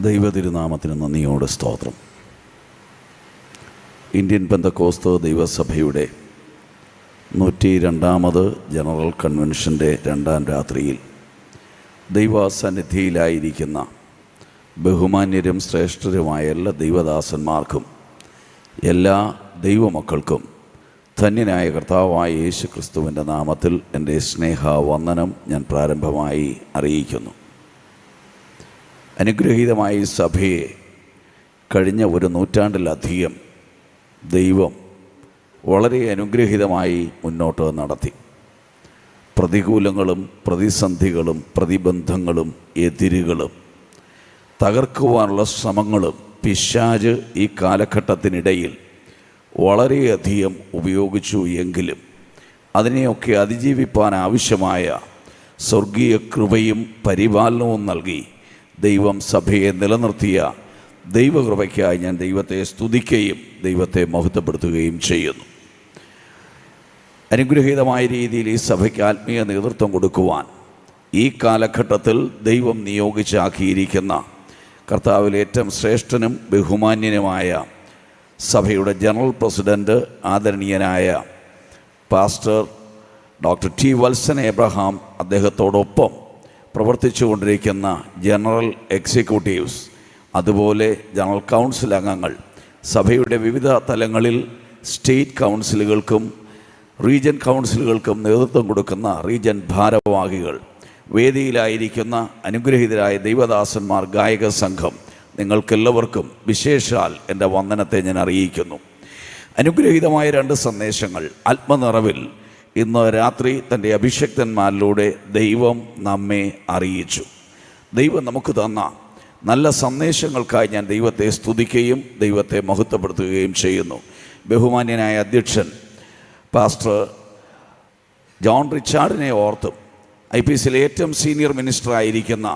ദൈവതിരുനാമത്തിന് നന്ദിയോടെ സ്തോത്രം. ഇന്ത്യൻ പെന്തക്കോസ്ത് ദൈവസഭയുടെ 102ാമത് ജനറൽ കൺവെൻഷൻ്റെ 2ാം രാത്രിയിൽ ദൈവസന്നിധിയിലായിരിക്കുന്ന ബഹുമാന്യരും ശ്രേഷ്ഠരുമായ എല്ലാ ദൈവദാസന്മാർക്കും എല്ലാ ദൈവമക്കൾക്കും ധന്യനായ കർത്താവായ യേശു ക്രിസ്തുവിൻ്റെ നാമത്തിൽ എൻ്റെ സ്നേഹവന്ദനം ഞാൻ പ്രാരംഭമായി അറിയിക്കുന്നു. അനുഗ്രഹീതമായ ഈ സഭയെ കഴിഞ്ഞ ഒരു നൂറ്റാണ്ടിലധികം ദൈവം വളരെ അനുഗ്രഹീതമായി മുന്നോട്ട് നടത്തി. പ്രതികൂലങ്ങളും പ്രതിസന്ധികളും പ്രതിബന്ധങ്ങളും എതിരുകളും തകർക്കുവാനുള്ള ശ്രമങ്ങളും പിശാച് ഈ കാലഘട്ടത്തിനിടയിൽ വളരെയധികം ഉപയോഗിച്ചു എങ്കിലും അതിനെയൊക്കെ അതിജീവിപ്പാൻ ആവശ്യമായ സ്വർഗീയ കൃപയും പരിപാലനവും നൽകി ദൈവം സഭയെ നിലനിർത്തിയ ദൈവകൃപയ്ക്കായി ഞാൻ ദൈവത്തെ സ്തുതിക്കുകയും ദൈവത്തെ മഹത്വപ്പെടുത്തുകയും ചെയ്യുന്നു. അനുഗ്രഹീതമായ രീതിയിൽ ഈ സഭയ്ക്ക് ആത്മീയ നേതൃത്വം കൊടുക്കുവാൻ ഈ കാലഘട്ടത്തിൽ ദൈവം നിയോഗിച്ചാക്കിയിരിക്കുന്ന കർത്താവിൽ ഏറ്റവും ശ്രേഷ്ഠനും ബഹുമാന്യനുമായ സഭയുടെ ജനറൽ പ്രസിഡൻറ്റ് ആദരണീയനായ pastor doctor T Valsan Abraham, അദ്ദേഹത്തോടൊപ്പം പ്രവർത്തിച്ചു കൊണ്ടിരിക്കുന്ന ജനറൽ എക്സിക്യൂട്ടീവ്സ്, അതുപോലെ ജനറൽ കൗൺസിൽ അംഗങ്ങൾ, സഭയുടെ വിവിധ തലങ്ങളിൽ സ്റ്റേറ്റ് കൗൺസിലുകൾക്കും റീജൻ കൗൺസിലുകൾക്കും നേതൃത്വം കൊടുക്കുന്ന റീജൻ ഭാരവാഹികൾ, വേദിയിലായിരിക്കുന്ന അനുഗ്രഹീതരായ ദൈവദാസന്മാർ, ഗായക സംഘം, നിങ്ങൾക്കെല്ലാവർക്കും വിശേഷാൽ എൻ്റെ വന്ദനത്തെ ഞാൻ അറിയിക്കുന്നു. അനുഗ്രഹീതമായ 2 സന്ദേശങ്ങൾ ആത്മനിറവിൽ ഇന്ന് രാത്രി തൻ്റെ അഭിഷക്തന്മാരിലൂടെ ദൈവം നമ്മെ അറിയിച്ചു. ദൈവം നമുക്ക് തന്ന നല്ല സന്ദേശങ്ങൾക്കായി ഞാൻ ദൈവത്തെ സ്തുതിക്കുകയും ദൈവത്തെ മഹത്വപ്പെടുത്തുകയും ചെയ്യുന്നു. ബഹുമാന്യനായ അധ്യക്ഷൻ പാസ്റ്റർ ജോൺ റിച്ചാർഡിനെ ഓർത്തും IPCയിലെ ഏറ്റവും സീനിയർ മിനിസ്റ്ററായിരിക്കുന്ന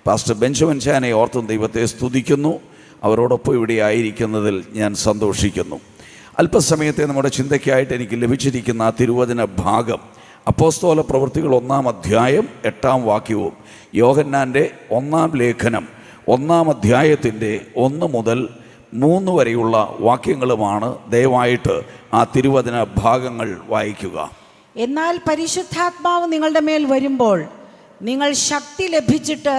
പാസ്റ്റർ ബെഞ്ചമിൻ ചാനെ ഓർത്തും ദൈവത്തെ സ്തുതിക്കുന്നു. അവരോടൊപ്പം ഇവിടെ ആയിരിക്കുന്നതിൽ ഞാൻ സന്തോഷിക്കുന്നു. അല്പസമയത്തെ നമ്മുടെ ചിന്തയ്ക്കായിട്ട് എനിക്ക് ലഭിച്ചിരിക്കുന്ന ആ തിരുവചന ഭാഗം അപ്പോസ്തല പ്രവൃത്തികൾ 1-ാം അധ്യായം 8-ാം വാക്യവും യോഹന്നാൻ്റെ 1-ാം ലേഖനം 1-ാം അധ്യായത്തിൻ്റെ 1 മുതൽ 3 വരെയുള്ള വാക്യങ്ങളുമാണ്. ദയവായിട്ട് ആ തിരുവചന ഭാഗങ്ങൾ വായിക്കുക. എന്നാൽ പരിശുദ്ധാത്മാവ് നിങ്ങളുടെ മേൽ വരുമ്പോൾ നിങ്ങൾ ശക്തി ലഭിച്ചിട്ട്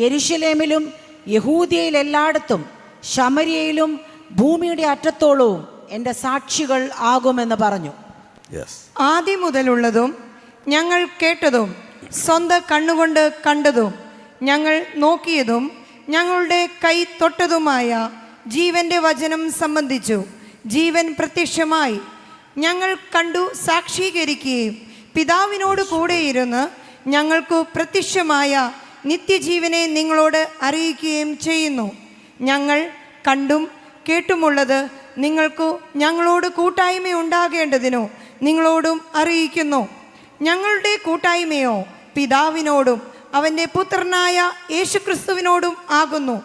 യെരുശലേമിലും യഹൂദ്യയിൽ എല്ലായിടത്തും ശമര്യയിലും ഭൂമിയുടെ അറ്റത്തോളവും എൻ്റെ സാക്ഷികൾ ആകുമെന്ന് പറഞ്ഞു. ആദ്യം മുതലുള്ളതും ഞങ്ങൾ കേട്ടതും സ്വന്തം കണ്ണുകൊണ്ട് കണ്ടതും ഞങ്ങൾ നോക്കിയതും ഞങ്ങളുടെ കൈ തൊട്ടതുമായ ജീവന്റെ വചനം സംബന്ധിച്ചു ജീവൻ പ്രത്യക്ഷമായി ഞങ്ങൾ കണ്ടു സാക്ഷീകരിക്കുകയും പിതാവിനോട് കൂടെയിരുന്ന് ഞങ്ങൾക്ക് പ്രത്യക്ഷമായ നിത്യജീവനെ നിങ്ങളോട് അറിയിക്കുകയും ചെയ്യുന്നു. ഞങ്ങൾ കണ്ടും കേട്ടുമുള്ളത് നിങ്ങൾക്ക് ഞങ്ങളോട് കൂട്ടായ്മ ഉണ്ടാകേണ്ടതിനോ നിങ്ങളോടും അറിയിക്കുന്നു. ഞങ്ങളുടെ കൂട്ടായ്മയോ പിതാവിനോടും അവൻ്റെ പുത്രനായ യേശുക്രിസ്തുവിനോടും ആകുന്നു.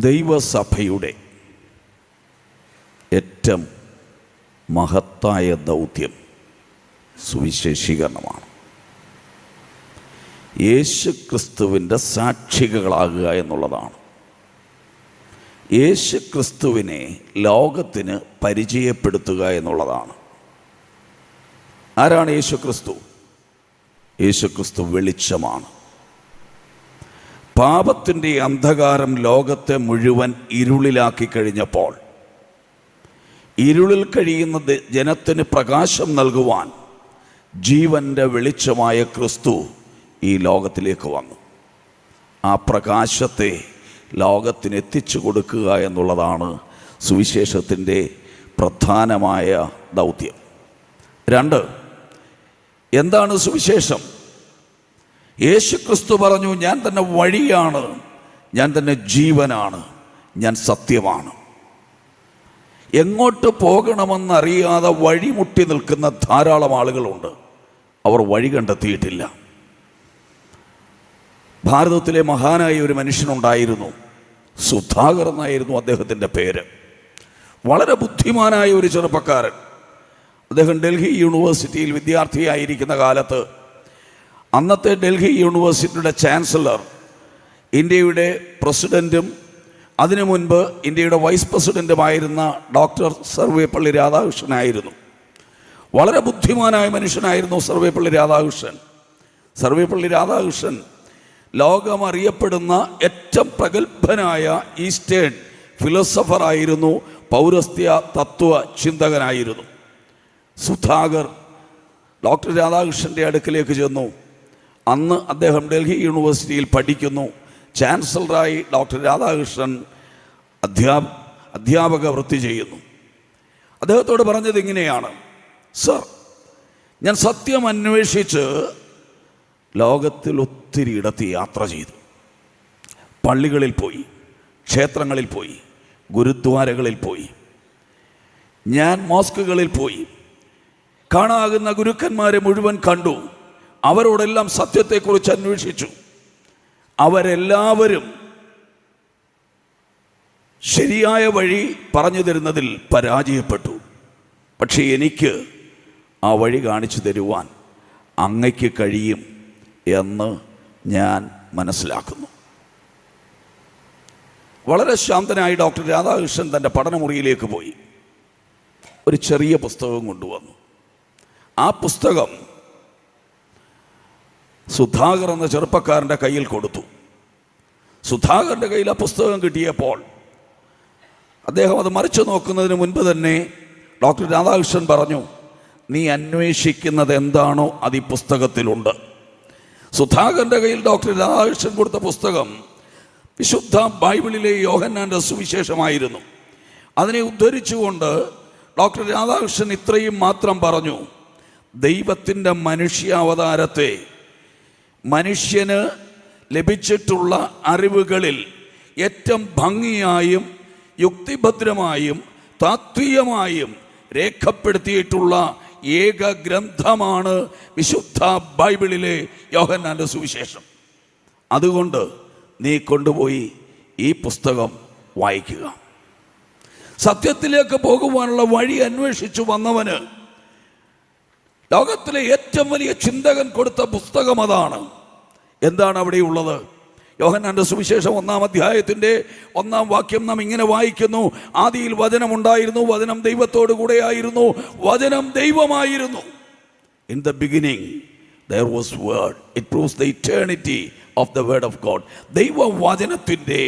ദൈവസഭയുടെ ഏറ്റവും മഹത്തായ ദൗത്യം സുവിശേഷീകരണമാണ്. യേശുക്രിസ്തുവിൻ്റെ സാക്ഷികളാകുക എന്നുള്ളതാണ്. യേശുക്രിസ്തുവിനെ ലോകത്തിന് പരിചയപ്പെടുത്തുക എന്നുള്ളതാണ്. ആരാണ് യേശുക്രിസ്തു? യേശുക്രിസ്തു വെളിച്ചമാണ്. പാപത്തിൻ്റെ അന്ധകാരം ലോകത്തെ മുഴുവൻ ഇരുളിലാക്കി കഴിഞ്ഞപ്പോൾ ഇരുളിൽ കഴിയുന്ന ജനത്തിന് പ്രകാശം നൽകുവാൻ ജീവൻ്റെ വെളിച്ചമായ ക്രിസ്തു ഈ ലോകത്തിലേക്ക് വന്നു. ആ പ്രകാശത്തെ ലോകത്തിന് എത്തിച്ചു കൊടുക്കുക എന്നുള്ളതാണ് സുവിശേഷത്തിൻ്റെ പ്രധാനമായ ദൗത്യം. 2, എന്താണ് സുവിശേഷം? യേശുക്രിസ്തു പറഞ്ഞു, ഞാൻ തന്നെ വഴിയാണ്, ഞാൻ തന്നെ ജീവനാണ്, ഞാൻ സത്യമാണ്. എങ്ങോട്ട് പോകണമെന്നറിയാതെ വഴിമുട്ടി നിൽക്കുന്ന ധാരാളം ആളുകളുണ്ട്. അവർ വഴി കണ്ടെത്തിയിട്ടില്ല. ഭാരതത്തിലെ മഹാനായ ഒരു മനുഷ്യനുണ്ടായിരുന്നു, സുധാകർ എന്നായിരുന്നു അദ്ദേഹത്തിൻ്റെ പേര്. വളരെ ബുദ്ധിമാനായ ഒരു ചെറുപ്പക്കാരൻ. അദ്ദേഹം ഡൽഹി യൂണിവേഴ്സിറ്റിയിൽ വിദ്യാർത്ഥിയായിരിക്കുന്ന കാലത്ത് അന്നത്തെ ഡൽഹി യൂണിവേഴ്സിറ്റിയുടെ ചാൻസലർ ഇന്ത്യയുടെ പ്രസിഡൻറ്റും അതിനു മുൻപ് ഇന്ത്യയുടെ വൈസ് പ്രസിഡൻറ്റുമായിരുന്ന ഡോക്ടർ സർവേപ്പള്ളി രാധാകൃഷ്ണനായിരുന്നു. വളരെ ബുദ്ധിമാനായ മനുഷ്യനായിരുന്നു സർവേപ്പള്ളി രാധാകൃഷ്ണൻ. സർവേപ്പള്ളി രാധാകൃഷ്ണൻ ലോകമറിയപ്പെടുന്ന ഏറ്റവും പ്രഗത്ഭനായ ഈസ്റ്റേൺ ഫിലോസഫറായിരുന്നു, പൗരസ്ത്യ തത്വ ചിന്തകനായിരുന്നു. സുധാകർ ഡോക്ടർ രാധാകൃഷ്ണൻ്റെ അടുക്കിലേക്ക് ചെന്നു. അന്ന് അദ്ദേഹം ഡൽഹി യൂണിവേഴ്സിറ്റിയിൽ പഠിക്കുന്നു. ചാൻസലറായി ഡോക്ടർ രാധാകൃഷ്ണൻ അധ്യാപക വൃത്തി ചെയ്യുന്നു. അദ്ദേഹത്തോട് പറഞ്ഞത് ഇങ്ങനെയാണ്: സർ, ഞാൻ സത്യം അന്വേഷിച്ച് ലോകത്തിൽ ഒത്തിരി ഇടത്ത് യാത്ര ചെയ്തു. പള്ളികളിൽ പോയി, ക്ഷേത്രങ്ങളിൽ പോയി, ഗുരുദ്വാരകളിൽ പോയി, ഞാൻ മോസ്കുകളിൽ പോയി, കാണാകുന്ന ഗുരുക്കന്മാരെ മുഴുവൻ കണ്ടു. അവരോടെല്ലാം സത്യത്തെക്കുറിച്ച് അന്വേഷിച്ചു. അവരെല്ലാവരും ശരിയായ വഴി പറഞ്ഞു തരുന്നതിൽ പരാജയപ്പെട്ടു. പക്ഷേ എനിക്ക് ആ വഴി കാണിച്ചു തരുവാൻ അങ്ങയ്ക്ക് കഴിയും എന്ന് ഞാൻ മനസ്സിലാക്കുന്നു. വളരെ ശാന്തനായി ഡോക്ടർ രാധാകൃഷ്ണൻ തൻ്റെ പഠനമുറിയിലേക്ക് പോയി. ഒരു ചെറിയ പുസ്തകം കൊണ്ടുവന്നു. ആ പുസ്തകം സുധാകർ എന്ന ചെറുപ്പക്കാരൻ്റെ കയ്യിൽ കൊടുത്തു. സുധാകരൻ്റെ കയ്യിൽ ആ പുസ്തകം കിട്ടിയപ്പോൾ അദ്ദേഹം അത് മറിച്ചു നോക്കുന്നതിന് മുൻപ് തന്നെ ഡോക്ടർ രാധാകൃഷ്ണൻ പറഞ്ഞു, നീ അന്വേഷിക്കുന്നത് എന്താണോ അത് ഈ പുസ്തകത്തിലുണ്ട്. സുധാകരൻ്റെ കയ്യിൽ ഡോക്ടർ രാധാകൃഷ്ണൻ കൊടുത്ത പുസ്തകം വിശുദ്ധ ബൈബിളിലെ യോഹന്നാൻ്റെ സുവിശേഷമായിരുന്നു. അതിനെ ഉദ്ധരിച്ചുകൊണ്ട് ഡോക്ടർ രാധാകൃഷ്ണൻ ഇത്രയും മാത്രം പറഞ്ഞു: ദൈവത്തിൻ്റെ മനുഷ്യാവതാരത്തെ മനുഷ്യന് ലഭിച്ചിട്ടുള്ള അറിവുകളിൽ ഏറ്റവും ഭംഗിയായും യുക്തിഭദ്രമായും താത്വികമായും രേഖപ്പെടുത്തിയിട്ടുള്ള ഏക ഗ്രന്ഥമാണ് വിശുദ്ധ ബൈബിളിലെ യോഹന്നാൻ്റെ സുവിശേഷം. അതുകൊണ്ട് നീ കൊണ്ടുപോയി ഈ പുസ്തകം വായിക്കുക. സത്യത്തിലേക്ക് പോകുവാനുള്ള വഴി അന്വേഷിച്ചു വന്നവന് ലോകത്തിലെ ഏറ്റവും വലിയ ചിന്തകൻ കൊടുത്ത പുസ്തകം അതാണ്. എന്താണ് അവിടെയുള്ളത്? യോഹന്നാന്റെ സുവിശേഷം 1-ാം അധ്യായത്തിൻ്റെ 1-ാം വാക്യം നാം ഇങ്ങനെ വായിക്കുന്നു: ആദിയിൽ വചനമുണ്ടായിരുന്നു, വചനം ദൈവത്തോടു കൂടെയായിരുന്നു, വചനം ദൈവമായിരുന്നു. In the beginning there was word. It proves the eternity of the word of God. ദൈവവചനത്തിൻ്റെ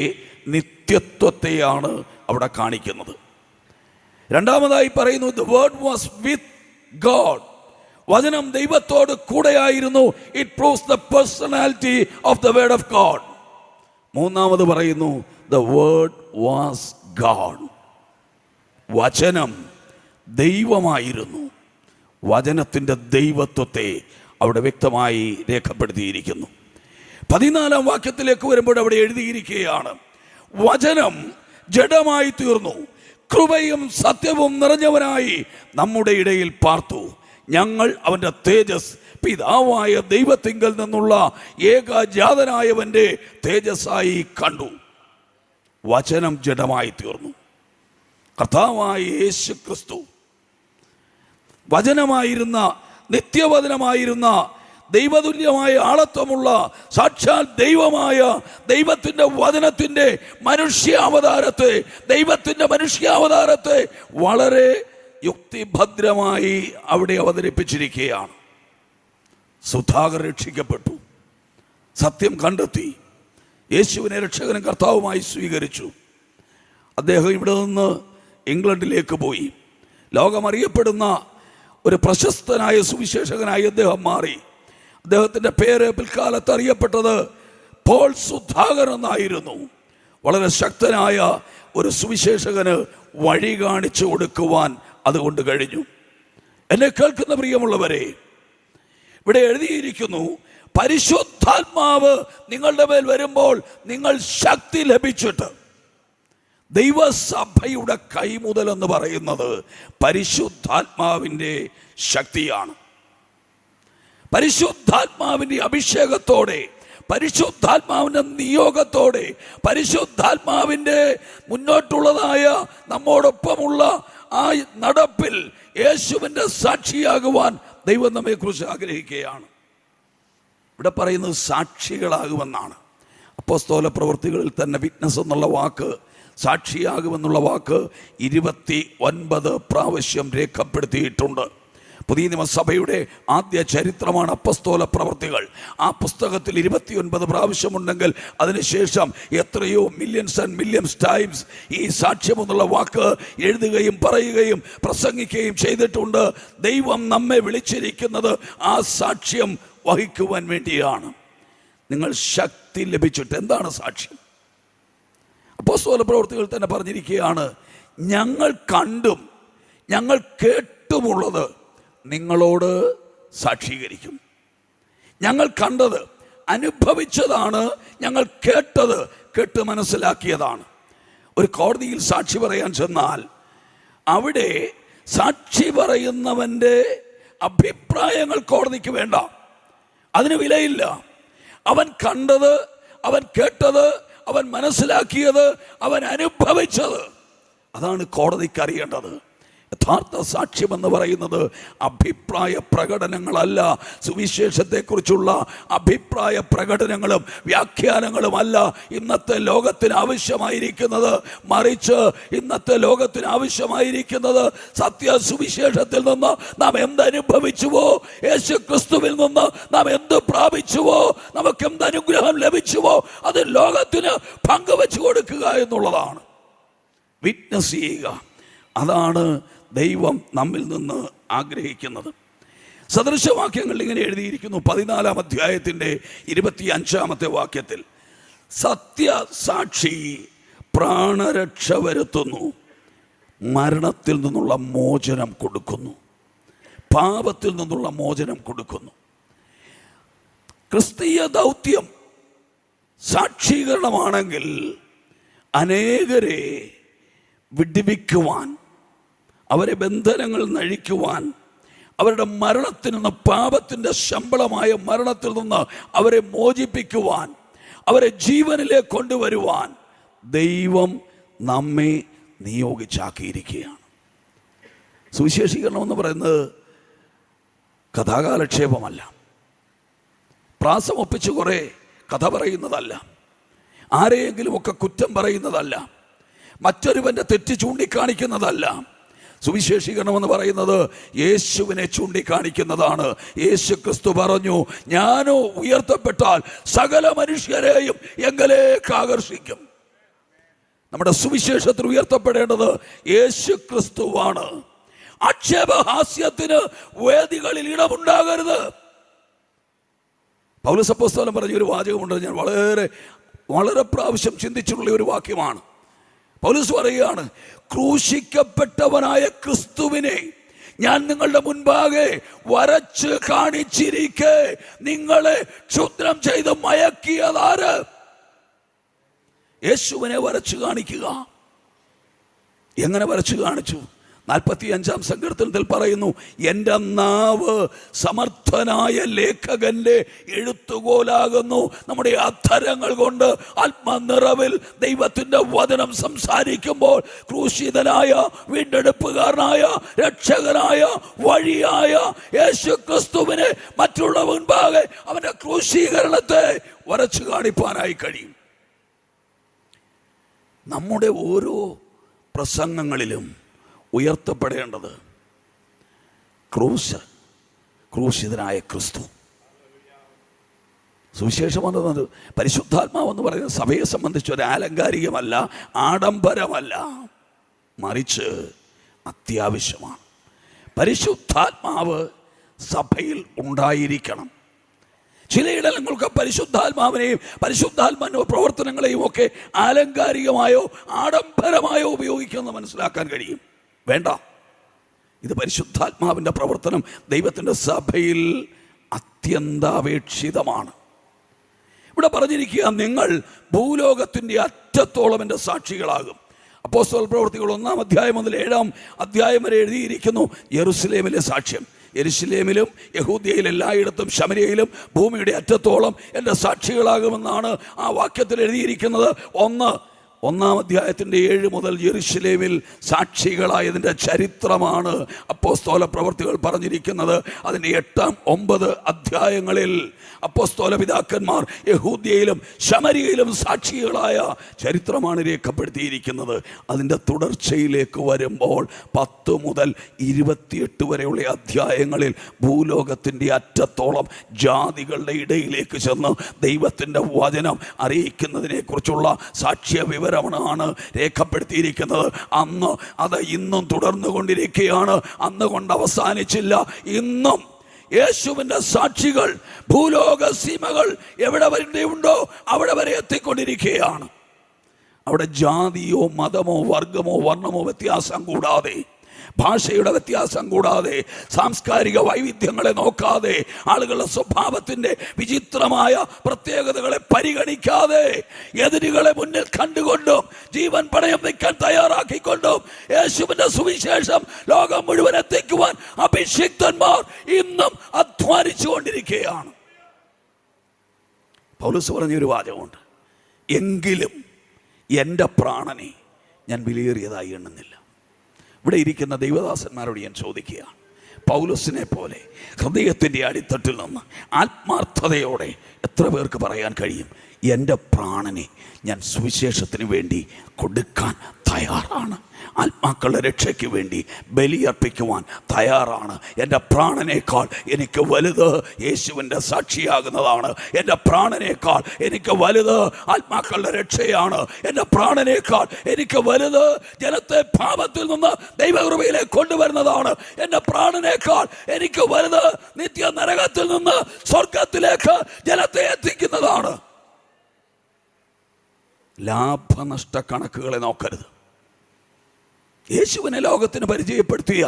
നിത്യത്വത്തെയാണ് അവിടെ കാണിക്കുന്നത്. രണ്ടാമതായി പറയുന്നു, the word was with God. വചനം ദൈവത്തോട് കൂടെയായിരുന്നു. It proves the personality of the word of God. മൂന്നാമത് പറയുന്നു, the word was God. വചനം ദൈവമായിരുന്നു. വചനത്തിൻ്റെ ദൈവത്വത്തെ അവിടെ വ്യക്തമായി രേഖപ്പെടുത്തിയിരിക്കുന്നു. 14-ാം വാക്യത്തിലേക്ക് വരുമ്പോൾ അവിടെ എഴുതിയിരിക്കുകയാണ്: വചനം ജഡമായി തീർന്നു, കൃപയും സത്യവും നിറഞ്ഞവനായി നമ്മുടെ ഇടയിൽ പാർത്തു. ഞങ്ങൾ അവൻ്റെ തേജസ് പിതാവായ ദൈവത്തിങ്കൽ നിന്നുള്ള ഏകജാതനായവൻ്റെ തേജസ്സായി കണ്ടു. വചനം ജഡമായി തീർന്നു. കർത്താവായ യേശു ക്രിസ്തു വചനമായിരുന്ന, നിത്യവചനമായിരുന്ന, ദൈവതുല്യമായ ആളത്വമുള്ള സാക്ഷാൽ ദൈവമായ ദൈവത്തിൻ്റെ വചനത്തിൻ്റെ മനുഷ്യാവതാരത്തെ, ദൈവത്തിൻ്റെ മനുഷ്യാവതാരത്തെ വളരെ യുക്തിഭദ്രമായി അവിടെ അവതരിപ്പിച്ചിരിക്കുകയാണ്. സുധാകർ രക്ഷിക്കപ്പെട്ടു, സത്യം കണ്ടെത്തി, യേശുവിനെ രക്ഷകനും കർത്താവുമായി സ്വീകരിച്ചു. അദ്ദേഹം ഇവിടെ നിന്ന് ഇംഗ്ലണ്ടിലേക്ക് പോയി. ലോകമറിയപ്പെടുന്ന ഒരു പ്രശസ്തനായ സുവിശേഷകനായി അദ്ദേഹം മാറി. അദ്ദേഹത്തിൻ്റെ പേര് പിൽക്കാലത്ത് അറിയപ്പെട്ടത് പോൾ സുധാകർ എന്നായിരുന്നു. വളരെ ശക്തനായ ഒരു സുവിശേഷകന് വഴി കാണിച്ചു കൊടുക്കുവാൻ അതുകൊണ്ട് കഴിഞ്ഞു. എന്നെ കേൾക്കുന്ന പ്രിയമുള്ളവരെ, ഇവിടെ എഴുതിയിരിക്കുന്നു, പരിശുദ്ധാത്മാവ് നിങ്ങളുടെ മേൽ വരുമ്പോൾ നിങ്ങൾ ശക്തി ലഭിച്ചിട്ട്. ദൈവസഭയുടെ കൈമുതൽ എന്ന് പറയുന്നത് പരിശുദ്ധാത്മാവിൻ്റെ ശക്തിയാണ്. പരിശുദ്ധാത്മാവിൻ്റെ അഭിഷേകത്തോടെ, പരിശുദ്ധാത്മാവിൻ്റെ നിയോഗത്തോടെ, പരിശുദ്ധാത്മാവിൻ്റെ മുന്നോട്ടുള്ളതായ നമ്മോടൊപ്പമുള്ള ആ നടപ്പിൽ യേശുവിൻ്റെ സാക്ഷിയാകുവാൻ ദൈവം നമ്മെക്കുറിച്ച് ആഗ്രഹിക്കുകയാണ്. ഇവിടെ പറയുന്നത് സാക്ഷികളാകുമെന്നാണ്. അപ്പോസ്തല പ്രവൃത്തികളിൽ തന്നെ വിറ്റ്നസ് എന്നുള്ള വാക്ക്, സാക്ഷിയാകുമെന്നുള്ള വാക്ക് 29 പ്രാവശ്യം രേഖപ്പെടുത്തിയിട്ടുണ്ട്. പുതിയ നിയമസഭയുടെ ആദ്യ ചരിത്രമാണ് അപ്പോസ്തല പ്രവൃത്തികൾ. ആ പുസ്തകത്തിൽ 29 പ്രാവശ്യമുണ്ടെങ്കിൽ അതിനുശേഷം എത്രയോ മില്യൺസ് ആൻഡ് മില്യൺസ് ടൈംസ് ഈ സാക്ഷ്യം എന്നുള്ള വാക്ക് എഴുതുകയും പറയുകയും പ്രസംഗിക്കുകയും ചെയ്തിട്ടുണ്ട്. ദൈവം നമ്മെ വിളിച്ചിരിക്കുന്നത് ആ സാക്ഷ്യം വഹിക്കുവാൻ വേണ്ടിയാണ്. നിങ്ങൾ ശക്തി ലഭിച്ചിട്ട് എന്താണ് സാക്ഷ്യം? അപ്പോസ്തല പ്രവൃത്തികൾ തന്നെ പറഞ്ഞിരിക്കുകയാണ്, ഞങ്ങൾ കണ്ടും ഞങ്ങൾ കേട്ടുമുള്ളത് നിങ്ങളോട് സാക്ഷീകരിക്കും. ഞങ്ങൾ കണ്ടത്, അനുഭവിച്ചതാണ്, ഞങ്ങൾ കേട്ടത്, കേട്ട് മനസ്സിലാക്കിയതാണ്. ഒരു കോടതിയിൽ സാക്ഷി പറയാൻ ചെന്നാൽ അവിടെ സാക്ഷി പറയുന്നവൻ്റെ അഭിപ്രായങ്ങൾ കോടതിക്ക് വേണ്ട, അതിന് വിലയില്ല. അവൻ കണ്ടത്, അവൻ കേട്ടത്, അവൻ മനസ്സിലാക്കിയത്, അവൻ അനുഭവിച്ചത്, അതാണ് കോടതിക്ക് അറിയേണ്ടത്. യഥാർത്ഥ സാക്ഷ്യം എന്ന് പറയുന്നത് അഭിപ്രായ പ്രകടനങ്ങളല്ല. സുവിശേഷത്തെക്കുറിച്ചുള്ള അഭിപ്രായ പ്രകടനങ്ങളും വ്യാഖ്യാനങ്ങളുമല്ല ഇന്നത്തെ ലോകത്തിന് ആവശ്യമായിരിക്കുന്നത്. മറിച്ച് ഇന്നത്തെ ലോകത്തിന് ആവശ്യമായിരിക്കുന്നത് സത്യസുവിശേഷത്തിൽ നിന്ന് നാം എന്തനുഭവിച്ചുവോ, യേശു ക്രിസ്തുവിൽ നിന്ന് നാം എന്ത് പ്രാപിച്ചുവോ, നമുക്ക് എന്ത് അനുഗ്രഹം ലഭിച്ചുവോ അത് ലോകത്തിന് പങ്കുവെച്ചു കൊടുക്കുക എന്നുള്ളതാണ്. വിറ്റ്നസ് ചെയ്യുക, അതാണ് ദൈവം നമ്മിൽ നിന്ന് ആഗ്രഹിക്കുന്നത്. സദൃശവാക്യങ്ങളിൽ ഇങ്ങനെ എഴുതിയിരിക്കുന്നു. 14-ാം അധ്യായത്തിൻ്റെ 25-ാമത്തെ വാക്യത്തിൽ, സത്യസാക്ഷി പ്രാണരക്ഷ വരുത്തുന്നു, മരണത്തിൽ നിന്നുള്ള മോചനം കൊടുക്കുന്നു, പാപത്തിൽ നിന്നുള്ള മോചനം കൊടുക്കുന്നു. ക്രിസ്തീയ ദൗത്യം സാക്ഷീകരണമാണെങ്കിൽ അനേകരെ വിടുവിക്കുവാൻ, അവരെ ബന്ധനങ്ങൾ നഴിക്കുവാൻ, അവരുടെ മരണത്തിൽ നിന്ന്, പാപത്തിൻ്റെ ശമ്പളമായ മരണത്തിൽ നിന്ന് അവരെ മോചിപ്പിക്കുവാൻ, അവരെ ജീവനിലേക്ക് കൊണ്ടുവരുവാൻ ദൈവം നമ്മെ നിയോഗിച്ചാക്കിയിരിക്കുകയാണ്. സുവിശേഷീകരണം എന്ന് പറയുന്നത് കഥാകാലക്ഷേപമല്ല, പ്രാസം ഒപ്പിച്ച് കുറേ കഥ പറയുന്നതല്ല, ആരെയെങ്കിലും ഒക്കെ കുറ്റം പറയുന്നതല്ല, മറ്റൊരുവൻ്റെ തെറ്റ് ചൂണ്ടിക്കാണിക്കുന്നതല്ല. സുവിശേഷീകരണം എന്ന് പറയുന്നത് യേശുവിനെ ചൂണ്ടിക്കാണിക്കുന്നതാണ്. യേശു ക്രിസ്തു പറഞ്ഞു, ഞാനോ ഉയർത്തപ്പെട്ടാൽ സകല മനുഷ്യരെയും എങ്കിലേക്ക് ആകർഷിക്കും. നമ്മുടെ സുവിശേഷത്തിൽ ഉയർത്തപ്പെടേണ്ടത് യേശു ക്രിസ്തുവാണ്. ആക്ഷേപഹാസ്യത്തിന് വേദികളിൽ ഇടമുണ്ടാകരുത്. പൗലോസ് അപ്പോസ്തലൻ പറഞ്ഞ ഒരു വാചകമുണ്ട്, ഞാൻ വളരെ വളരെ പ്രാവശ്യം ചിന്തിച്ചിട്ടുള്ള ഒരു വാക്യമാണ്. പൗലോസ് പറയുകയാണ്, ക്രൂശിക്കപ്പെട്ടവനായ ക്രിസ്തുവിനെ ഞാൻ നിങ്ങളുടെ മുൻപാകെ വരച്ച് കാണിച്ചിരിക്കെ നിങ്ങളെ ക്ഷുദ്രം ചെയ്ത് മയക്കിയതാര്? യേശുവിനെ വരച്ചു കാണിക്കുക. എങ്ങനെ വരച്ചു കാണിച്ചു? 45-ാം സങ്കീർത്തനത്തിൽ പറയുന്നു, എൻ്റെ നാവ് സമർത്ഥനായ ലേഖകന്റെ എഴുത്തുകോലാകുന്നു. നമ്മുടെ അധരങ്ങൾ കൊണ്ട് ആത്മനിറവിൽ ദൈവത്തിൻ്റെ വചനം സംസാരിക്കുമ്പോൾ ക്രൂശിതനായ, വീണ്ടെടുപ്പുകാരനായ, രക്ഷകനായ, വഴിയായ യേശു ക്രിസ്തുവിനെ മറ്റുള്ള മുൻപാകെ അവൻ്റെ ക്രൂശീകരണത്തെ വരച്ചു കാണിപ്പാനായി കഴിയും. നമ്മുടെ ഓരോ പ്രസംഗങ്ങളിലും ഉയർത്തപ്പെടേണ്ടത് ക്രൂശിതനായ ക്രിസ്തു. സുവിശേഷമെന്നത് പരിശുദ്ധാത്മാവെന്ന് പറയുന്നത് സഭയെ സംബന്ധിച്ച് ഒരു ആലങ്കാരികമല്ല, ആഡംബരമല്ല, മറിച്ച് അത്യാവശ്യമാണ്. പരിശുദ്ധാത്മാവ് സഭയിൽ ഉണ്ടായിരിക്കണം. ചിലയിടങ്ങൾക്ക് പരിശുദ്ധാത്മാവിനെയും പരിശുദ്ധാത്മാവിൻ്റെ പ്രവർത്തനങ്ങളെയും ഒക്കെ ആലങ്കാരികമായോ ആഡംബരമായോ ഉപയോഗിക്കുമെന്ന് മനസ്സിലാക്കാൻ കഴിയും. വേണ്ട, ഇത് പരിശുദ്ധാത്മാവിൻ്റെ പ്രവർത്തനം ദൈവത്തിൻ്റെ സഭയിൽ അത്യന്താപേക്ഷിതമാണ്. ഇവിടെ പറഞ്ഞിരിക്കുക, നിങ്ങൾ ഭൂലോകത്തിൻ്റെ അറ്റത്തോളം എൻ്റെ സാക്ഷികളാകും. അപ്പോസ്തല പ്രവൃത്തികൾ 1-ാം അധ്യായം മുതൽ 7-ാം അധ്യായം വരെ എഴുതിയിരിക്കുന്നു യെരുശലേമിലെ സാക്ഷ്യം. യെരുശലേമിലും യഹൂദ്യയിൽ എല്ലായിടത്തും ശമര്യയിലും ഭൂമിയുടെ അറ്റത്തോളം എൻ്റെ സാക്ഷികളാകുമെന്നാണ് ആ വാക്യത്തിൽ എഴുതിയിരിക്കുന്നത്. ഒന്ന്, 1-ാം അധ്യായത്തിൻ്റെ 7 മുതൽ യെരുശലേമിൽ സാക്ഷികളായതിൻ്റെ ചരിത്രമാണ് അപ്പോസ്തല പ്രവൃത്തികൾ പറഞ്ഞിരിക്കുന്നത്. അതിൻ്റെ 8-9 അധ്യായങ്ങളിൽ അപ്പോസ്തല പിതാക്കന്മാർ യഹൂദ്യയിലും ശമരിയയിലും സാക്ഷികളായ ചരിത്രമാണ് രേഖപ്പെടുത്തിയിരിക്കുന്നത്. അതിൻ്റെ തുടർച്ചയിലേക്ക് വരുമ്പോൾ 10 മുതൽ 28 വരെയുള്ള അധ്യായങ്ങളിൽ ഭൂലോകത്തിൻ്റെ അറ്റത്തോളം ജാതികളുടെ ഇടയിലേക്ക് ചെന്ന് ദൈവത്തിൻ്റെ വചനം അറിയിക്കുന്നതിനെക്കുറിച്ചുള്ള സാക്ഷ്യ വിവരമാണ് രേഖപ്പെടുത്തിയിരിക്കുന്നത്. അന്ന് അത് ഇന്നും തുടർന്നു കൊണ്ടിരിക്കുകയാണ്. അന്ന് കൊണ്ട് അവസാനിച്ചില്ല. ഇന്നും യേശുവിൻ്റെ സാക്ഷികൾ ഭൂലോക സീമകൾ എവിടെ വരെയുണ്ടോ അവിടെ വരെ എത്തിക്കൊണ്ടിരിക്കുകയാണ്. അവിടെ ജാതിയോ മതമോ വർഗമോ വർണ്ണമോ വ്യത്യാസം കൂടാതെ, ഭാഷയുടെ വ്യത്യാസം കൂടാതെ, സാംസ്കാരിക വൈവിധ്യങ്ങളെ നോക്കാതെ, ആളുകളുടെ സ്വഭാവത്തിൻ്റെ വിചിത്രമായ പ്രത്യേകതകളെ പരിഗണിക്കാതെ, എതിരുകളെ മുന്നിൽ കണ്ടുകൊണ്ടും ജീവൻ പണയം വയ്ക്കാൻ തയ്യാറാക്കിക്കൊണ്ടും യേശുവിൻ്റെ സുവിശേഷം ലോകം മുഴുവൻ എത്തിക്കുവാൻ അഭിഷിക്തന്മാർ ഇന്നും അധ്വാനിച്ചു കൊണ്ടിരിക്കുകയാണ്. പൗലോസ് പറഞ്ഞൊരു വാചകമുണ്ട്, എങ്കിലും എൻ്റെ പ്രാണനെ ഞാൻ വിലയേറിയതായി എണ്ണുന്നില്ല. ഇവിടെ ഇരിക്കുന്ന ദൈവദാസന്മാരോട് ഞാൻ ചോദിക്കുകയാണ്, പൗലോസിനെ പോലെ ഹൃദയത്തിൻ്റെ അടിത്തട്ടിൽ നിന്ന് ആത്മാർത്ഥതയോടെ എത്ര പേർക്ക് പറയാൻ കഴിയും, എൻ്റെ പ്രാണനെ ഞാൻ സുവിശേഷത്തിന് വേണ്ടി കൊടുക്കാൻ തയ്യാറാണ്, ആത്മാക്കളുടെ രക്ഷയ്ക്ക് വേണ്ടി ബലിയർപ്പിക്കുവാൻ തയ്യാറാണ്. എൻ്റെ പ്രാണനേക്കാൾ എനിക്ക് വലുത് യേശുവിൻ്റെ സാക്ഷിയാകുന്നതാണ്. എൻ്റെ പ്രാണനേക്കാൾ എനിക്ക് വലുത് ആത്മാക്കളുടെ രക്ഷയാണ്. എൻ്റെ പ്രാണനേക്കാൾ എനിക്ക് വലുത് ജനത്തെ പാപത്തിൽ നിന്ന് ദൈവകൃപയിലേക്ക് കൊണ്ടുവരുന്നതാണ്. എൻ്റെ പ്രാണനേക്കാൾ എനിക്ക് വലുത് നിത്യ നരകത്തിൽ നിന്ന് സ്വർഗത്തിലേക്ക് ജനത്തെ എത്തിക്കുന്നതാണ്. ലാഭനഷ്ട കണക്കുകളെ നോക്കരുത്. യേശുവിനെ ലോകത്തിന് പരിചയപ്പെടുത്തിയ,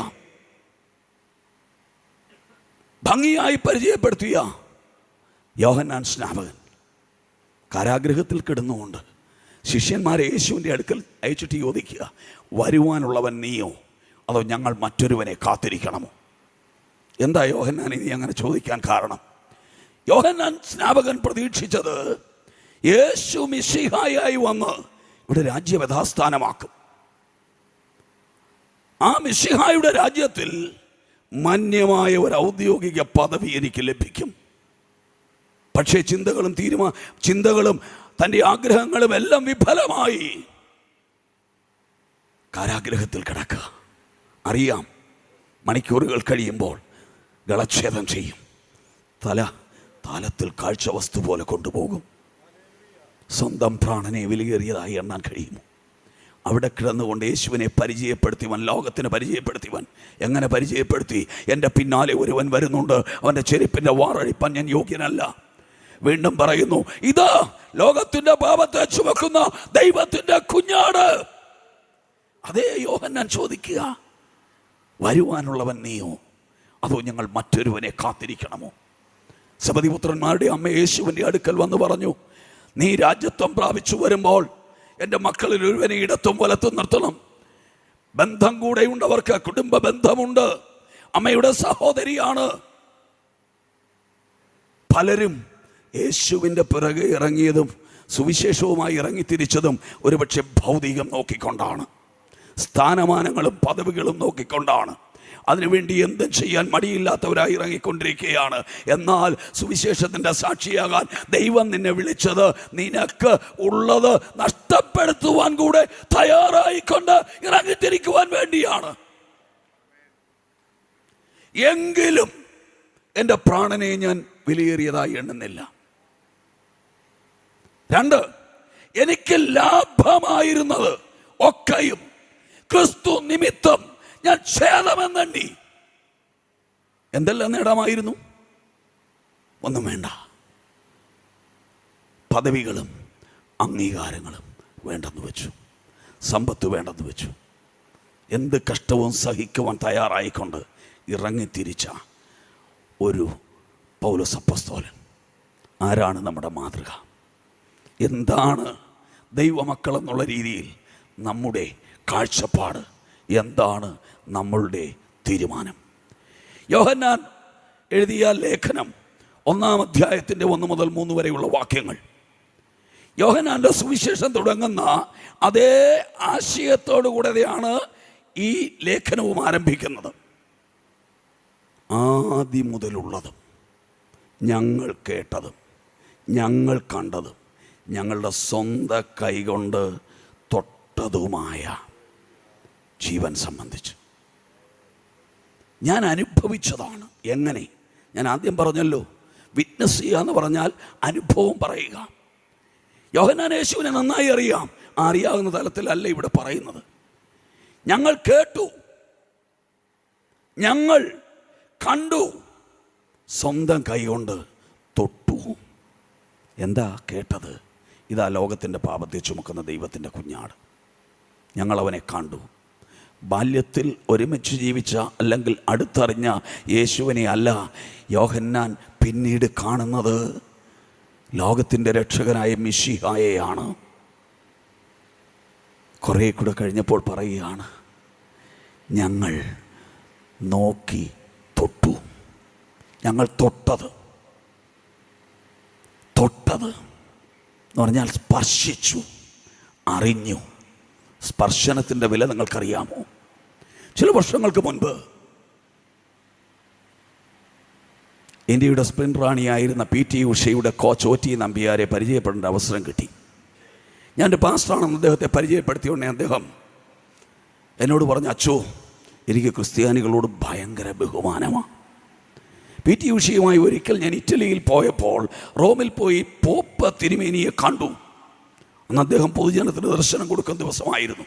ഭംഗിയായി പരിചയപ്പെടുത്തിയ യോഹന്നാൻ സ്നാപകൻ കാരാഗൃഹത്തിൽ കിടന്നുകൊണ്ട് ശിഷ്യന്മാരെ യേശുവിൻ്റെ അടുക്കൽ അയച്ചിട്ട് ചോദിക്കുക, വരുവാനുള്ളവൻ നീയോ അതോ ഞങ്ങൾ മറ്റൊരുവനെ കാത്തിരിക്കണമോ? എന്താ യോഹന്നാൻ ഇനി അങ്ങനെ ചോദിക്കാൻ കാരണം? യോഹന്നാൻ സ്നാപകൻ പ്രതീക്ഷിച്ചത് യേശു മിശിഹായായി വന്ന് ഇവിടെ രാജ്യം യഥാസ്ഥാനമാക്കും. ആ മിശിഹായുടെ രാജ്യത്തിൽ മാന്യമായ ഒരു ഔദ്യോഗിക പദവി എനിക്ക് ലഭിക്കും. പക്ഷേ ചിന്തകളും തൻ്റെ ആഗ്രഹങ്ങളും എല്ലാം വിഫലമായി കാരാഗ്രഹത്തിൽ കിടക്കുക. അറിയാം, മണിക്കൂറുകൾ കഴിയുമ്പോൾ ഗളച്ഛേദം ചെയ്യും. താലത്തിൽ കാഴ്ച വസ്തു പോലെ കൊണ്ടുപോകും. സ്വന്തം പ്രാണനെ വിലയേറിയതായി എണ്ണാൻ കഴിയുമോ? അവിടെ കിടന്നുകൊണ്ട് യേശുവിനെ പരിചയപ്പെടുത്തിവൻ, ലോകത്തിന് പരിചയപ്പെടുത്തിവൻ. എങ്ങനെ പരിചയപ്പെടുത്തി? എൻ്റെ പിന്നാലെ ഒരുവൻ വരുന്നുണ്ട്, അവൻ്റെ ചെരുപ്പിൻ്റെ വാറഴിപ്പാൻ ഞാൻ യോഗ്യനല്ല. വീണ്ടും പറയുന്നു, ഇതാ ലോകത്തിൻ്റെ പാപത്തെ ചുമക്കുന്ന ദൈവത്തിൻ്റെ കുഞ്ഞാട്. അതേ യോഹന്നാൻ ചോദിക്കുക, വരുവാനുള്ളവൻ നീയോ അതോ ഞങ്ങൾ മറ്റൊരുവനെ കാത്തിരിക്കണമോ? സബദിപുത്രന്മാരുടെ അമ്മ യേശുവിൻ്റെ അടുക്കൽ വന്ന് പറഞ്ഞു, നീ രാജ്യത്വം പ്രാപിച്ചു വരുമ്പോൾ എൻ്റെ മക്കളിൽ ഒരുവനെ ഇടത്തും വലത്തും നിർത്തണം. ബന്ധം കൂടെയുണ്ടവർക്ക്, കുടുംബ ബന്ധമുണ്ട്, അമ്മയുടെ സഹോദരിയാണ്. പലരും യേശുവിൻ്റെ പിറകെ ഇറങ്ങിയതും സുവിശേഷവുമായി ഇറങ്ങിത്തിരിച്ചതും ഒരുപക്ഷെ ഭൗതികം നോക്കിക്കൊണ്ടാണ്, സ്ഥാനമാനങ്ങളും പദവികളും നോക്കിക്കൊണ്ടാണ്. അതിനുവേണ്ടി എന്തും ചെയ്യാൻ മടിയില്ലാത്തവരായി ഇറങ്ങിക്കൊണ്ടിരിക്കുകയാണ്. എന്നാൽ സുവിശേഷത്തിൻ്റെ സാക്ഷിയാകാൻ ദൈവം നിന്നെ വിളിച്ചത് നിനക്ക് ഉള്ളത് നഷ്ടപ്പെടുത്തുവാൻ കൂടെ തയ്യാറായിക്കൊണ്ട് ഇറങ്ങിത്തിരിക്കുവാൻ വേണ്ടിയാണ്. എങ്കിലും എൻ്റെ പ്രാണനെ ഞാൻ വിലയേറിയതായി എണ്ണുന്നില്ല. 2, എനിക്ക് ലാഭമായിരുന്നത് ഒക്കെയും ക്രിസ്തു നിമിത്തം ഞാൻ ഛേദമെന്നെണ്ണി. എന്തെല്ലാം നേടാമായിരുന്നു? ഒന്നും വേണ്ട. പദവികളും അംഗീകാരങ്ങളും വേണ്ടെന്ന് വെച്ചു, സമ്പത്ത് വേണ്ടെന്ന് വെച്ചു. എന്ത് കഷ്ടവും സഹിക്കുവാൻ തയ്യാറായിക്കൊണ്ട് ഇറങ്ങിത്തിരിച്ച ഒരു പൗലോസ് അപ്പോസ്തലൻ. ആരാണ് നമ്മുടെ മാതൃക? എന്താണ് ദൈവമക്കൾ എന്നുള്ള രീതിയിൽ നമ്മുടെ കാഴ്ചപ്പാട്? എന്താണ് നമ്മളുടെ തീരുമാനം? യോഹന്നാൻ എഴുതിയ ലേഖനം 1-ാം അധ്യായത്തിൻ്റെ 1 മുതൽ 3 വരെയുള്ള വാക്യങ്ങൾ. യോഹന്നാന്റെ സുവിശേഷം തുടങ്ങുന്ന അതേ ആശയത്തോടു കൂടെയാണ് ഈ ലേഖനവും ആരംഭിക്കുന്നത്. ആദ്യം മുതലുള്ളതും ഞങ്ങൾ കേട്ടതും ഞങ്ങൾ കണ്ടതും ഞങ്ങളുടെ സ്വന്തം കൈകൊണ്ട് തൊട്ടതുമായ ജീവൻ സംബന്ധിച്ച് ഞാൻ അനുഭവിച്ചതാണ്. എങ്ങനെ? ഞാൻ ആദ്യം പറഞ്ഞല്ലോ, വിറ്റ്നസ് ചെയ്യുക എന്ന് പറഞ്ഞാൽ അനുഭവം പറയുക. യോഹന്നാൻ യേശുവിനെ നന്നായി അറിയാം. അറിയാവുന്ന തലത്തിലല്ല ഇവിടെ പറയുന്നത്. ഞങ്ങൾ കേട്ടു, ഞങ്ങൾ കണ്ടു, സ്വന്തം കൈകൊണ്ട് തൊട്ടു. എന്താ കേട്ടത്? ഇതാ ലോകത്തിൻ്റെ പാപത്തെ ചുമക്കുന്ന ദൈവത്തിൻ്റെ കുഞ്ഞാട്. ഞങ്ങളവനെ കണ്ടു. ബാല്യത്തിൽ ഒരുമിച്ച് ജീവിച്ച അല്ലെങ്കിൽ അടുത്തറിഞ്ഞ യേശുവിനെ അല്ല യോഹന്നാൻ പിന്നീട് കാണുന്നത്, ലോകത്തിൻ്റെ രക്ഷകനായ മിശിഹായെയാണ്. കുറേ കൂടെ കഴിഞ്ഞപ്പോൾ പറയുകയാണ്, ഞങ്ങൾ നോക്കി തൊട്ടു. ഞങ്ങൾ തൊട്ടത് എന്ന് പറഞ്ഞാൽ സ്പർശിച്ചു, അറിഞ്ഞു. സ്പർശനത്തിൻ്റെ വില നിങ്ങൾക്കറിയാമോ? ചില വർഷങ്ങൾക്ക് മുൻപ് ഇന്ത്യയുടെ സ്പ്രിന്റ് റാണിയായിരുന്ന PT ഉഷയുടെ കോച്ച് OT നമ്പ്യാരെ പരിചയപ്പെടേണ്ട അവസരം കിട്ടി. ഞാൻ എൻ്റെ പാസ്റ്ററാണെന്ന് അദ്ദേഹത്തെ പരിചയപ്പെടുത്തിയോണ്ടേ അദ്ദേഹം എന്നോട് പറഞ്ഞു, അച്ചോ എനിക്ക് ക്രിസ്ത്യാനികളോട് ഭയങ്കര ബഹുമാനമാണ്. PT ഉഷയുമായി ഒരിക്കൽ ഞാൻ ഇറ്റലിയിൽ പോയപ്പോൾ റോമിൽ പോയി പോപ്പ് തിരുമേനിയെ കണ്ടു. അന്ന് അദ്ദേഹം പൊതുജനത്തിന് ദർശനം കൊടുക്കുന്ന ദിവസമായിരുന്നു.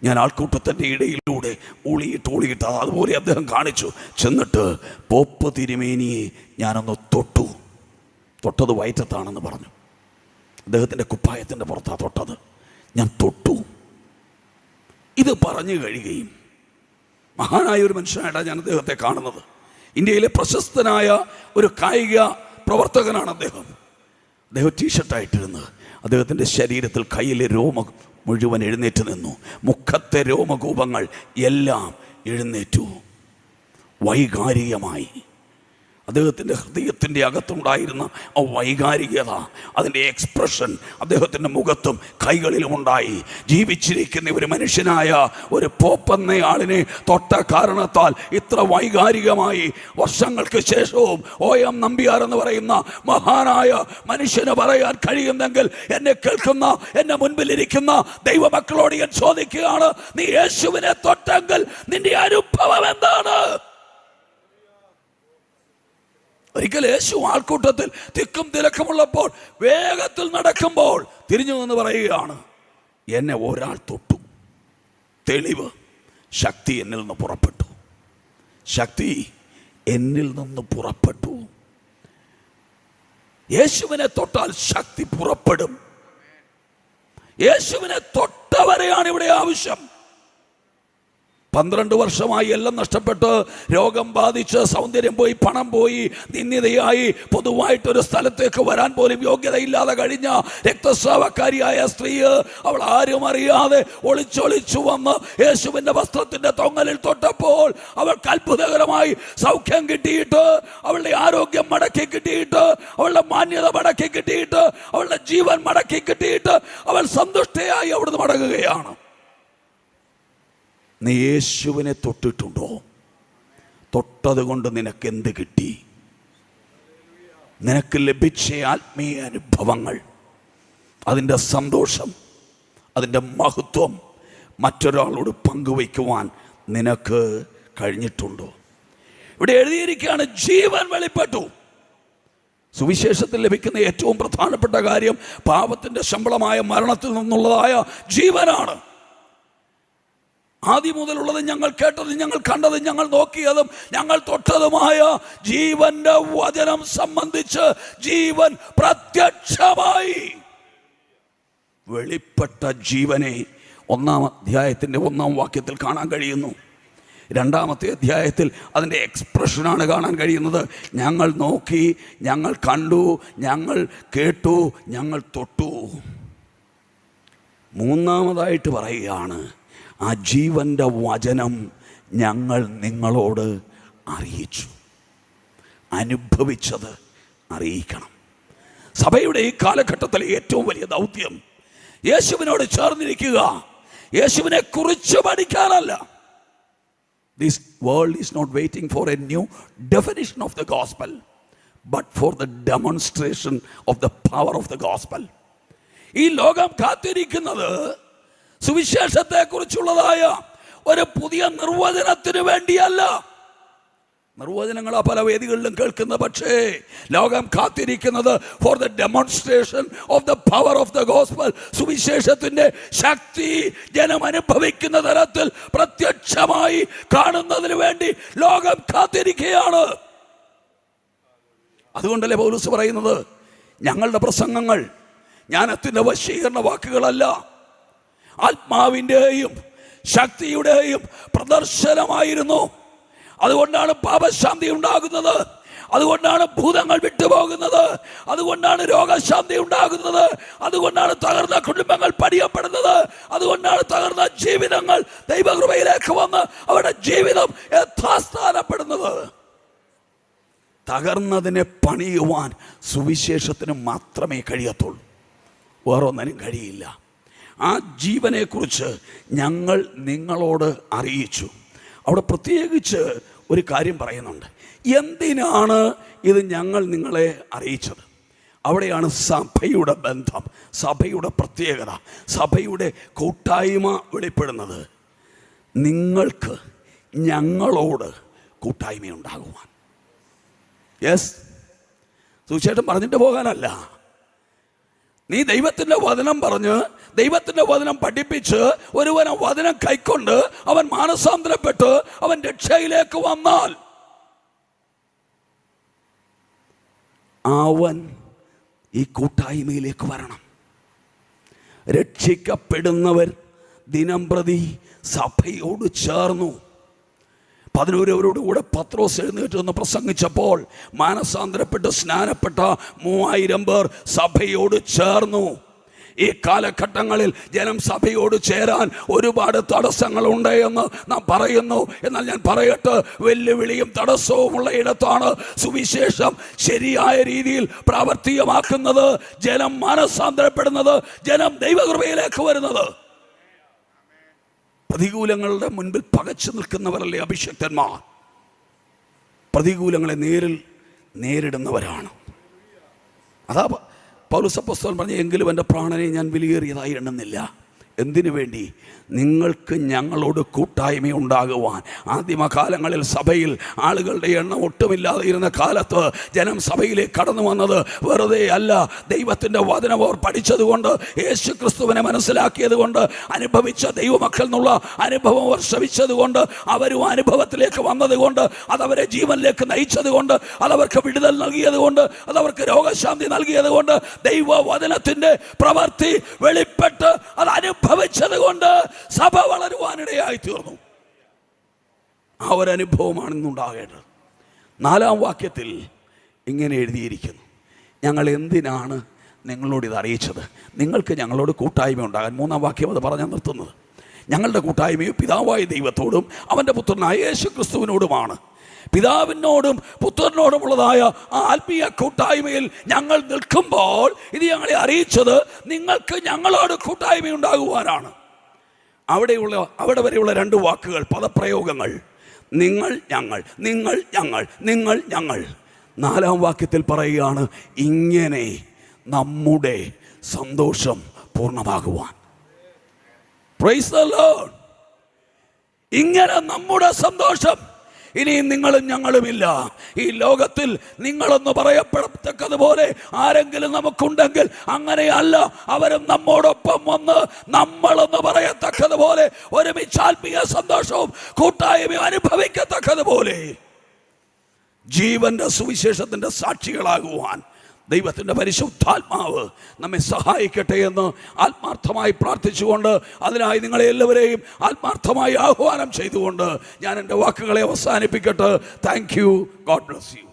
ഞാൻ ആൾക്കൂട്ടത്തിൻ്റെ ഇടയിലൂടെ ഊളിയിട്ട് അതുപോലെ അദ്ദേഹം കാണിച്ചു. ചെന്നിട്ട് പോപ്പ് തിരുമേനിയെ ഞാനൊന്ന് തൊട്ടത് വയറ്റത്താണെന്ന് പറഞ്ഞു. അദ്ദേഹത്തിൻ്റെ കുപ്പായത്തിൻ്റെ പുറത്താണ് തൊട്ടത്. ഞാൻ തൊട്ടു. ഇത് പറഞ്ഞു കഴിയുകയും മഹാനായ ഒരു മനുഷ്യനായിട്ടാണ് ഞാൻ അദ്ദേഹത്തെ കാണുന്നത്. ഇന്ത്യയിലെ പ്രശസ്തനായ ഒരു കായിക പ്രവർത്തകനാണ് അദ്ദേഹം. ടീഷർട്ടായിട്ടിരുന്ന് അദ്ദേഹത്തിൻ്റെ ശരീരത്തിൽ കയ്യിലെ രോമം മുഴുവൻ എഴുന്നേറ്റ് നിന്നു. മുഖത്തെ രോമകൂപങ്ങൾ എല്ലാം എഴുന്നേറ്റു. വൈകാരികമായി അദ്ദേഹത്തിൻ്റെ ഹൃദയത്തിൻ്റെ അകത്തുണ്ടായിരുന്ന ആ വൈകാരികത, അതിൻ്റെ എക്സ്പ്രഷൻ അദ്ദേഹത്തിൻ്റെ മുഖത്തും കൈകളിലും ഉണ്ടായി. ജീവിച്ചിരിക്കുന്ന ഒരു മനുഷ്യനായ ഒരു പോപ്പെന്നയാളിനെ തൊട്ട കാരണത്താൽ ഇത്ര വൈകാരികമായി വർഷങ്ങൾക്ക് ശേഷവും OM നമ്പ്യാർ എന്ന് പറയുന്ന മഹാനായ മനുഷ്യന് പറയാൻ കഴിയുന്നെങ്കിൽ എന്നെ കേൾക്കുന്ന, എന്നെ മുൻപിലിരിക്കുന്ന ദൈവമക്കളോട് ഞാൻ ചോദിക്കുകയാണ്, നീ യേശുവിനെ തൊട്ടെങ്കിൽ നിന്റെ അനുഭവം എന്താണ്? ഒരിക്കൽ യേശു ആൾക്കൂട്ടത്തിൽ തിക്കും തിരക്കുമുള്ളപ്പോൾ വേഗത്തിൽ നടക്കുമ്പോൾ തിരിഞ്ഞു നിന്ന് പറയുകയാണ്, എന്നെ ഒരാൾ തൊട്ടു. തെളിവ്, ശക്തി എന്നിൽ നിന്ന് പുറപ്പെട്ടു. ശക്തി എന്നിൽ നിന്ന് പുറപ്പെട്ടു. യേശുവിനെ തൊട്ടാൽ ശക്തി പുറപ്പെടും. യേശുവിനെ തൊട്ടവരെയാണ് ഇവിടെ ആവശ്യം. 12 വർഷമായി എല്ലാം നഷ്ടപ്പെട്ട്, രോഗം ബാധിച്ച്, സൗന്ദര്യം പോയി, പണം പോയി, നിന്ദിതയായി, പൊതുവായിട്ടൊരു സ്ഥലത്തേക്ക് വരാൻ പോലും യോഗ്യതയില്ലാതെ കഴിഞ്ഞ രക്തസ്രാവക്കാരിയായ സ്ത്രീ, അവൾ ആരും അറിയാതെ ഒളിച്ചൊളിച്ചു വന്ന് യേശുവിൻ്റെ വസ്ത്രത്തിൻ്റെ തൊങ്ങലിൽ തൊട്ടപ്പോൾ അവൾക്ക് അത്ഭുതകരമായി സൗഖ്യം കിട്ടിയിട്ട്, അവളുടെ ആരോഗ്യം മടക്കി കിട്ടിയിട്ട്, അവളുടെ മാന്യത മടക്കി കിട്ടിയിട്ട്, അവളുടെ ജീവൻ മടക്കി കിട്ടിയിട്ട് അവൾ സന്തുഷ്ടയായി അവിടുന്ന് മടങ്ങുകയാണ്. നീ യേശുവിനെ തൊട്ടിട്ടുണ്ടോ? തൊട്ടത് കൊണ്ട് നിനക്ക് എന്ത് കിട്ടി? നിനക്ക് ലഭിച്ച ആത്മീയ അനുഭവങ്ങൾ, അതിൻ്റെ സന്തോഷം, അതിൻ്റെ മഹത്വം മറ്റൊരാളോട് പങ്കുവയ്ക്കുവാൻ നിനക്ക് കഴിഞ്ഞിട്ടുണ്ടോ? ഇവിടെ എഴുതിയിരിക്കുകയാണ്, ജീവൻ വെളിപ്പെട്ടു. സുവിശേഷത്തിൽ ലഭിക്കുന്ന ഏറ്റവും പ്രധാനപ്പെട്ട കാര്യം പാപത്തിൻ്റെ ശമ്പളമായ മരണത്തിൽ നിന്നുള്ളതായ ജീവനാണ്. ആദ്യം മുതലുള്ളത് ഞങ്ങൾ കേട്ടതും ഞങ്ങൾ കണ്ടതും ഞങ്ങൾ നോക്കിയതും ഞങ്ങൾ തൊട്ടതുമായ ജീവന്റെ വചനം സംബന്ധിച്ച് ജീവൻ പ്രത്യക്ഷമായി. വെളിപ്പെട്ട ജീവനെ 1-ാം അധ്യായത്തിൻ്റെ 1-ാം വാക്യത്തിൽ കാണാൻ കഴിയുന്നു. 2-ാമത്തെ അധ്യായത്തിൽ അതിൻ്റെ എക്സ്പ്രഷനാണ് കാണാൻ കഴിയുന്നത്. ഞങ്ങൾ നോക്കി, ഞങ്ങൾ കണ്ടു, ഞങ്ങൾ കേട്ടു, ഞങ്ങൾ തൊട്ടു. 3-ാമതായിട്ട് പറയുകയാണ്, ആ ജീവൻ്റെ വചനം ഞങ്ങൾ നിങ്ങളോട് അറിയിച്ചു. അനുഭവിച്ചത് അറിയിക്കണം. സഭയുടെ ഈ കാലഘട്ടത്തിലെ ഏറ്റവും വലിയ ദൗത്യം യേശുവിനോട് ചേർന്നിരിക്കുക, യേശുവിനെ കുറിച്ച് പഠിക്കാനല്ല. This world is not waiting for a new definition of the gospel, but for the demonstration of the power of the gospel. ഈ ലോകം കാത്തിരിക്കുന്നത് സുവിശേഷത്തെക്കുറിച്ചുള്ളതായ ഒരു പുതിയ നിർവചനത്തിന് വേണ്ടിയല്ല. നിർവചനങ്ങൾ പല വേദികളിലും കേൾക്കുന്ന, പക്ഷേ ലോകം കാത്തിരിക്കുന്നത് for the demonstration of the power of the gospel. സുവിശേഷത്തിന്റെ ശക്തി ജനം അനുഭവിക്കുന്ന തരത്തിൽ പ്രത്യക്ഷമായി കാണുന്നതിന് വേണ്ടി ലോകം കാത്തിരിക്കുകയാണ്. അതുകൊണ്ടല്ലേ പൗലോസ് പറയുന്നത്, ഞങ്ങളുടെ പ്രസംഗങ്ങൾ ജ്ഞാനത്തിന്റെ വശീകരണ വാക്കുകളല്ല, ആത്മാവിൻ്റെയും ശക്തിയുടെയും പ്രദർശനമായിരുന്നു. അതുകൊണ്ടാണ് പാപശാന്തി ഉണ്ടാകുന്നത്, അതുകൊണ്ടാണ് ഭൂതങ്ങൾ വിട്ടുപോകുന്നത്, അതുകൊണ്ടാണ് രോഗശാന്തി ഉണ്ടാകുന്നത്, അതുകൊണ്ടാണ് തകർന്ന കുടുംബങ്ങൾ പണിയപ്പെടുന്നത്, അതുകൊണ്ടാണ് തകർന്ന ജീവിതങ്ങൾ ദൈവകൃപയിലേക്ക് വന്ന് അവരുടെ ജീവിതം യഥാസ്ഥാനപ്പെടുന്നത്. തകർന്നതിനെ പണിയുവാൻ സുവിശേഷത്തിന് മാത്രമേ കഴിയത്തുള്ളൂ, വേറൊന്നിനും കഴിയില്ല. ആ ജീവനെക്കുറിച്ച് ഞങ്ങൾ നിങ്ങളോട് അറിയിച്ചു. അവിടെ പ്രത്യേകിച്ച് ഒരു കാര്യം പറയുന്നുണ്ട്. എന്തിനാണ് ഇത് ഞങ്ങൾ നിങ്ങളെ അറിയിച്ചത്? അവിടെയാണ് സഭയുടെ ബന്ധം, സഭയുടെ പ്രത്യേകത, സഭയുടെ കൂട്ടായ്മ വെളിപ്പെടുന്നത്. നിങ്ങൾക്ക് ഞങ്ങളോട് കൂട്ടായ്മയുണ്ടാകുവാൻ. യെസ്, സുവിശേഷം പറഞ്ഞിട്ട് പോകാനല്ല. നീ ദൈവത്തിൻ്റെ വചനം പറഞ്ഞ്, ദൈവത്തിൻ്റെ വചനം പഠിപ്പിച്ച്, ഒരുവനെ വചനം കൈക്കൊണ്ട് അവൻ മാനസാന്തരപ്പെട്ട് അവൻ രക്ഷയിലേക്ക് വന്നാൽ അവൻ ഈ കൂട്ടായ്മയിലേക്ക് വരണം. രക്ഷിക്കപ്പെടുന്നവർ ദിനം പ്രതി സഭയോട് ചേർന്നു. 11 കൂടെ പത്രോസ് എഴുന്നേറ്റ് നിന്ന് പ്രസംഗിച്ചപ്പോൾ മാനസാന്തരപ്പെട്ട് സ്നാനപ്പെട്ട 3000 പേർ സഭയോട് ചേർന്നു. ഈ കാലഘട്ടങ്ങളിൽ ജനം സഭയോട് ചേരാൻ ഒരുപാട് തടസ്സങ്ങളുണ്ട് എന്ന് നാം പറയുന്നു. എന്നാൽ ഞാൻ പറയട്ടെ, വെല്ലുവിളിയും തടസ്സവും ഉള്ള ഇടത്താണ് സുവിശേഷം ശരിയായ രീതിയിൽ പ്രാവർത്തികമാക്കുന്നത്, ജനം മാനസാന്തരപ്പെടുന്നത്, ജനം ദൈവകൃപയിലേക്ക് വരുന്നത്. പ്രതികൂലങ്ങളുടെ മുൻപിൽ പകച്ചു നിൽക്കുന്നവരല്ലേ അഭിഷിക്തന്മാർ? പ്രതികൂലങ്ങളെ നേരിടുന്നവരാണ്. അതാ പൗലോസ് അപ്പോസ്തലൻ പറഞ്ഞ, എങ്കിലും എൻ്റെ പ്രാണനെ ഞാൻ വിലയേറിയതായി എണ്ണുന്നില്ല. എന്തിനു വേണ്ടി? നിങ്ങൾക്ക് ഞങ്ങളോട് കൂട്ടായ്മ ഉണ്ടാകുവാൻ. ആദിമകാലങ്ങളിൽ സഭയിൽ ആളുകളുടെ എണ്ണം ഒട്ടുമില്ലാതെ ഇരുന്ന കാലത്ത് ജനം സഭയിലേക്ക് കടന്നു വന്നത് വെറുതെ അല്ല. ദൈവത്തിൻ്റെ വചനം അവർ പഠിച്ചതുകൊണ്ട്, യേശു ക്രിസ്തുവിനെ മനസ്സിലാക്കിയത് കൊണ്ട്, അനുഭവിച്ച ദൈവമക്കൾ എന്നുള്ള അനുഭവം അവർ ശ്രവിച്ചതുകൊണ്ട്, അവരും അനുഭവത്തിലേക്ക് വന്നതുകൊണ്ട്, അതവരെ ജീവനിലേക്ക് നയിച്ചത് കൊണ്ട്, അതവർക്ക് വിടുതൽ നൽകിയത് കൊണ്ട്, അതവർക്ക് രോഗശാന്തി നൽകിയത് കൊണ്ട്, ദൈവവചനത്തിൻ്റെ പ്രവൃത്തി വെളിപ്പെട്ട് അത് അനുഭവിച്ചത് കൊണ്ട് സഭ വളരുവാനിടയായി തീർന്നു. ആ ഒരു അനുഭവമാണ് ഇന്നുണ്ടാകേണ്ടത്. 4-ാം വാക്യത്തിൽ ഇങ്ങനെ എഴുതിയിരിക്കുന്നു, ഞങ്ങൾ എന്തിനാണ് നിങ്ങളോട് ഇത് അറിയിച്ചത്? നിങ്ങൾക്ക് ഞങ്ങളോട് കൂട്ടായ്മ ഉണ്ടാകാൻ. 3-ാം വാക്യം അത് പറഞ്ഞാൽ നിർത്തുന്നത്. ഞങ്ങളുടെ കൂട്ടായ്മയും പിതാവായ ദൈവത്തോടും അവൻ്റെ പുത്രനായ യേശു ക്രിസ്തുവിനോടുമാണ്. പിതാവിനോടും പുത്രനോടുമുള്ളതായ ആ ആത്മീയ കൂട്ടായ്മയിൽ ഞങ്ങൾ നിൽക്കുമ്പോൾ ഇത് ഞങ്ങളെ അറിയിച്ചത് നിങ്ങൾക്ക് ഞങ്ങളോട് കൂട്ടായ്മ ഉണ്ടാകുവാനാണ്. അവിടെ വരെയുള്ള 2 വാക്കുകൾ, പദപ്രയോഗങ്ങൾ, നിങ്ങൾ ഞങ്ങൾ, നിങ്ങൾ ഞങ്ങൾ, നിങ്ങൾ ഞങ്ങൾ. 4-ാം വാക്യത്തിൽ പറയുകയാണ്, ഇങ്ങനെ നമ്മുടെ സന്തോഷം പൂർണ്ണമാകുവാൻ. Praise the Lord. ഇങ്ങനെ നമ്മുടെ സന്തോഷം. ഇനിയും നിങ്ങളും ഞങ്ങളുമില്ല. ഈ ലോകത്തിൽ നിങ്ങളെന്ന് പറയപ്പെടത്തക്കതുപോലെ ആരെങ്കിലും നമുക്കുണ്ടെങ്കിൽ അങ്ങനെയല്ല. അവരും നമ്മോടൊപ്പം വന്ന് നമ്മളെന്ന് പറയത്തക്കതുപോലെ ഒരുമിച്ച് ആത്മീയ സന്തോഷവും കൂട്ടായ്മയും അനുഭവിക്കത്തക്കതുപോലെ ജീവന്റെ സുവിശേഷത്തിന്റെ സാക്ഷികളാകുവാൻ ദൈവത്തിൻ്റെ പരിശുദ്ധാത്മാവ് നമ്മെ സഹായിക്കട്ടെ എന്ന് ആത്മാർത്ഥമായി പ്രാർത്ഥിച്ചുകൊണ്ട്, അതിനായി നിങ്ങളെ എല്ലാവരെയും ആത്മാർത്ഥമായി ആഹ്വാനം ചെയ്തുകൊണ്ട് ഞാൻ എൻ്റെ വാക്കുകളെ അവസാനിപ്പിക്കട്ടെ. Thank you. God bless U.